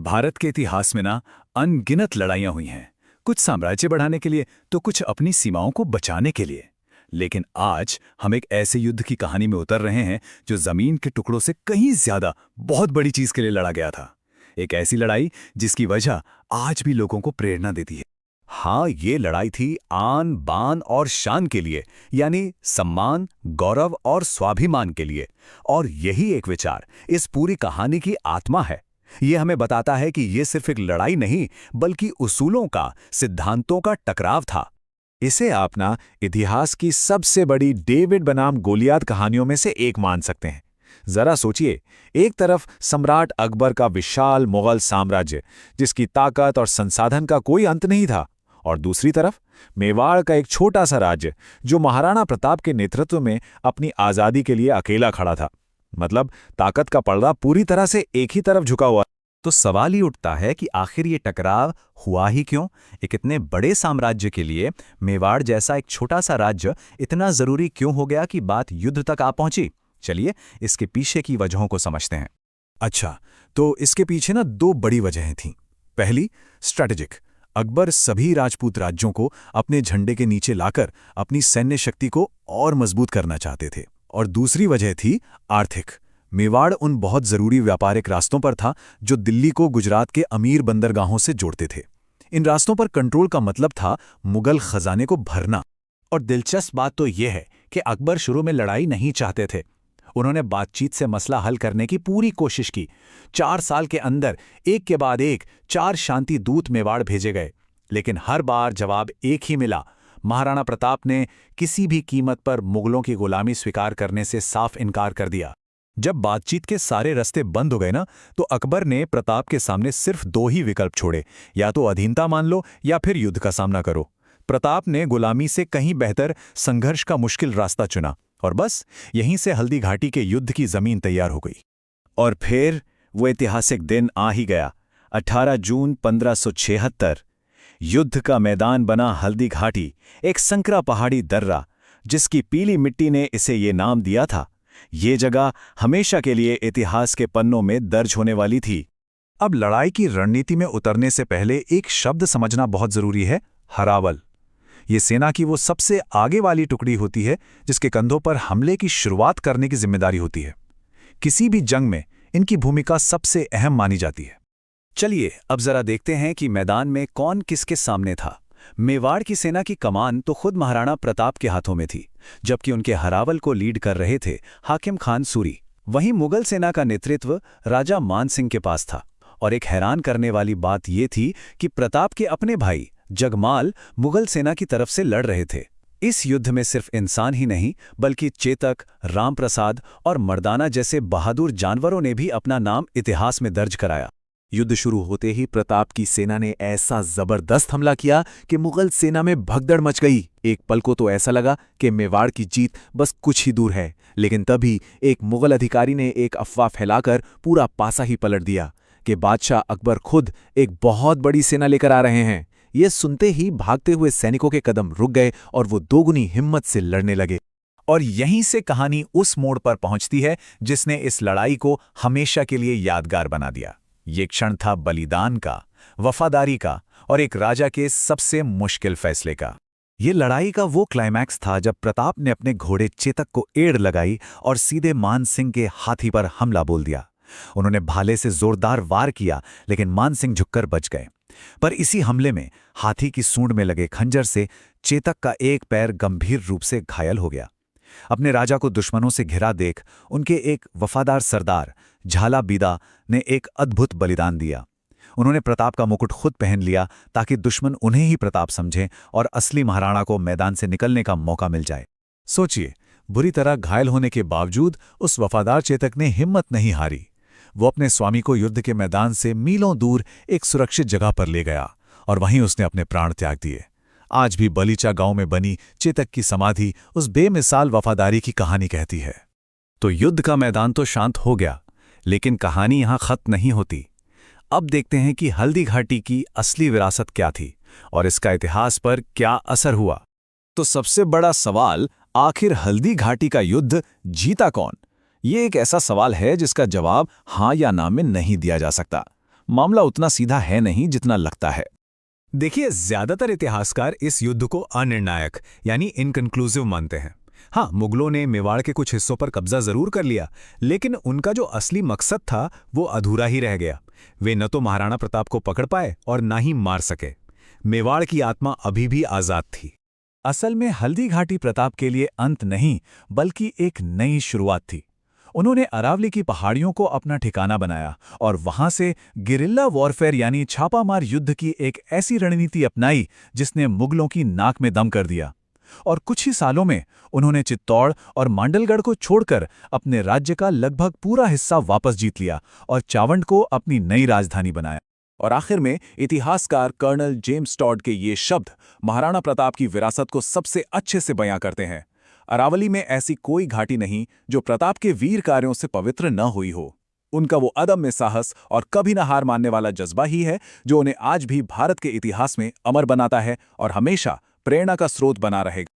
भारत के इतिहास में ना अनगिनत लड़ाइयां हुई हैं। कुछ साम्राज्य बढ़ाने के लिए तो कुछ अपनी सीमाओं को बचाने के लिए। लेकिन आज हम एक ऐसे युद्ध की कहानी में उतर रहे हैं जो जमीन के टुकड़ों से कहीं ज्यादा बहुत बड़ी चीज के लिए लड़ा गया था। एक ऐसी लड़ाई जिसकी वजह आज भी लोगों को प्रेरणा देती है। हाँ, ये लड़ाई थी आन बान और शान के लिए, यानी सम्मान, गौरव और स्वाभिमान के लिए। और यही एक विचार इस पूरी कहानी की आत्मा है। ये हमें बताता है कि ये सिर्फ एक लड़ाई नहीं, बल्कि उसूलों का, सिद्धांतों का टकराव था। इसे आप ना इतिहास की सबसे बड़ी डेविड बनाम गोलियात कहानियों में से एक मान सकते हैं। जरा सोचिए, एक तरफ सम्राट अकबर का विशाल मुगल साम्राज्य जिसकी ताकत और संसाधन का कोई अंत नहीं था, और दूसरी तरफ मेवाड़ का एक छोटा सा राज्य जो महाराणा प्रताप के नेतृत्व में अपनी आज़ादी के लिए अकेला खड़ा था। मतलब ताकत का पर्दा पूरी तरह से एक ही तरफ झुका हुआ। तो सवाल ही उठता है कि आखिर ये टकराव हुआ ही क्यों? एक इतने बड़े साम्राज्य के लिए मेवाड़ जैसा एक छोटा सा राज्य इतना जरूरी क्यों हो गया कि बात युद्ध तक आ पहुंची? चलिए इसके पीछे की वजहों को समझते हैं। अच्छा, तो इसके पीछे ना दो बड़ी वजहें थीं। पहली, स्ट्रैटेजिक। अकबर सभी राजपूत राज्यों को अपने झंडे के नीचे लाकर अपनी सैन्य शक्ति को और मजबूत करना चाहते थे। और दूसरी वजह थी आर्थिक। मेवाड़ उन बहुत जरूरी व्यापारिक रास्तों पर था जो दिल्ली को गुजरात के अमीर बंदरगाहों से जोड़ते थे। इन रास्तों पर कंट्रोल का मतलब था मुगल खजाने को भरना। और दिलचस्प बात तो यह है कि अकबर शुरू में लड़ाई नहीं चाहते थे। उन्होंने बातचीत से मसला हल करने की पूरी कोशिश की। 4 साल के अंदर एक के बाद एक 4 शांति दूत मेवाड़ भेजे गए, लेकिन हर बार जवाब एक ही मिला। महाराणा प्रताप ने किसी भी कीमत पर मुगलों की गुलामी स्वीकार करने से साफ इनकार कर दिया। जब बातचीत के सारे रास्ते बंद हो गए ना, तो अकबर ने प्रताप के सामने सिर्फ 2 ही विकल्प छोड़े, या तो अधीनता मान लो या फिर युद्ध का सामना करो। प्रताप ने गुलामी से कहीं बेहतर संघर्ष का मुश्किल रास्ता चुना, और बस यहीं से हल्दी घाटी के युद्ध की जमीन तैयार हो गई। और फिर वो ऐतिहासिक दिन आ ही गया, 18 जून 1576। युद्ध का मैदान बना हल्दी घाटी, एक संकरा पहाड़ी दर्रा जिसकी पीली मिट्टी ने इसे ये नाम दिया था। ये जगह हमेशा के लिए इतिहास के पन्नों में दर्ज होने वाली थी। अब लड़ाई की रणनीति में उतरने से पहले एक शब्द समझना बहुत जरूरी है, हरावल। ये सेना की वो सबसे आगे वाली टुकड़ी होती है जिसके कंधों पर हमले की शुरुआत करने की जिम्मेदारी होती है। किसी भी जंग में इनकी भूमिका सबसे अहम मानी जाती है। चलिए अब जरा देखते हैं कि मैदान में कौन किसके सामने था। मेवाड़ की सेना की कमान तो खुद महाराणा प्रताप के हाथों में थी, जबकि उनके हरावल को लीड कर रहे थे हाकिम खान सूरी। वहीं मुगल सेना का नेतृत्व राजा मान सिंह के पास था। और एक हैरान करने वाली बात यह थी कि प्रताप के अपने भाई जगमाल मुगल सेना की तरफ से लड़ रहे थे। इस युद्ध में सिर्फ इंसान ही नहीं, बल्कि चेतक, राम प्रसाद और मर्दाना जैसे बहादुर जानवरों ने भी अपना नाम इतिहास में दर्ज कराया। युद्ध शुरू होते ही प्रताप की सेना ने ऐसा जबरदस्त हमला किया कि मुगल सेना में भगदड़ मच गई। एक पल को तो ऐसा लगा कि मेवाड़ की जीत बस कुछ ही दूर है, लेकिन तभी एक मुगल अधिकारी ने एक अफवाह फैलाकर पूरा पासा ही पलट दिया कि बादशाह अकबर खुद एक बहुत बड़ी सेना लेकर आ रहे हैं। ये सुनते ही भागते हुए सैनिकों के कदम रुक गए और वो दोगुनी हिम्मत से लड़ने लगे। और यहीं से कहानी उस मोड़ पर पहुंचती है जिसने इस लड़ाई को हमेशा के लिए यादगार बना दिया। ये क्षण था बलिदान का, वफादारी का और एक राजा के सबसे मुश्किल फैसले का। ये लड़ाई का वो क्लाइमैक्स था जब प्रताप ने अपने घोड़े चेतक को एड़ लगाई और सीधे मान सिंह के हाथी पर हमला बोल दिया। उन्होंने भाले से जोरदार वार किया, लेकिन मान सिंह झुककर बच गए। पर इसी हमले में हाथी की सूंड में लगे खंजर से चेतक का एक पैर गंभीर रूप से घायल हो गया। अपने राजा को दुश्मनों से घिरा देख उनके एक वफादार सरदार झाला बीदा ने एक अद्भुत बलिदान दिया। उन्होंने प्रताप का मुकुट खुद पहन लिया ताकि दुश्मन उन्हें ही प्रताप समझें और असली महाराणा को मैदान से निकलने का मौका मिल जाए। सोचिए, बुरी तरह घायल होने के बावजूद उस वफादार चेतक ने हिम्मत नहीं हारी। वो अपने स्वामी को युद्ध के मैदान से मीलों दूर एक सुरक्षित जगह पर ले गया और वहीं उसने अपने प्राण त्याग दिए। आज भी बलीचा गांव में बनी चेतक की समाधि उस बेमिसाल वफादारी की कहानी कहती है। तो युद्ध का मैदान तो शांत हो गया, लेकिन कहानी यहां खत्म नहीं होती। अब देखते हैं कि हल्दी घाटी की असली विरासत क्या थी और इसका इतिहास पर क्या असर हुआ। तो सबसे बड़ा सवाल, आखिर हल्दी घाटी का युद्ध जीता कौन? ये एक ऐसा सवाल है जिसका जवाब हाँ या ना में नहीं दिया जा सकता। मामला उतना सीधा है नहीं जितना लगता है। देखिए, ज्यादातर इतिहासकार इस युद्ध को अनिर्णायक यानी इनकन्क्लूसिव मानते हैं। हाँ, मुगलों ने मेवाड़ के कुछ हिस्सों पर कब्जा जरूर कर लिया, लेकिन उनका जो असली मकसद था वो अधूरा ही रह गया। वे न तो महाराणा प्रताप को पकड़ पाए और न ही मार सके। मेवाड़ की आत्मा अभी भी आजाद थी। असल में हल्दी घाटी प्रताप के लिए अंत नहीं, बल्कि एक नई शुरुआत थी। उन्होंने अरावली की पहाड़ियों को अपना ठिकाना बनाया और वहां से गिरिल्ला वॉरफेयर यानी छापामार युद्ध की एक ऐसी रणनीति अपनाई जिसने मुगलों की नाक में दम कर दिया। और कुछ ही सालों में उन्होंने चित्तौड़ और मांडलगढ़ को छोड़कर अपने राज्य का लगभग पूरा हिस्सा वापस जीत लिया और चावंड को अपनी नई राजधानी बनाया। और आखिर में इतिहासकार कर्नल जेम्स टॉड के ये शब्द महाराणा प्रताप की विरासत को सबसे अच्छे से बयां करते हैं। अरावली में ऐसी कोई घाटी नहीं जो प्रताप के वीर कार्यों से पवित्र न हुई हो। उनका वो अदम्य साहस और कभी न हार मानने वाला जज्बा ही है जो उन्हें आज भी भारत के इतिहास में अमर बनाता है और हमेशा प्रेरणा का स्रोत बना रहेगा।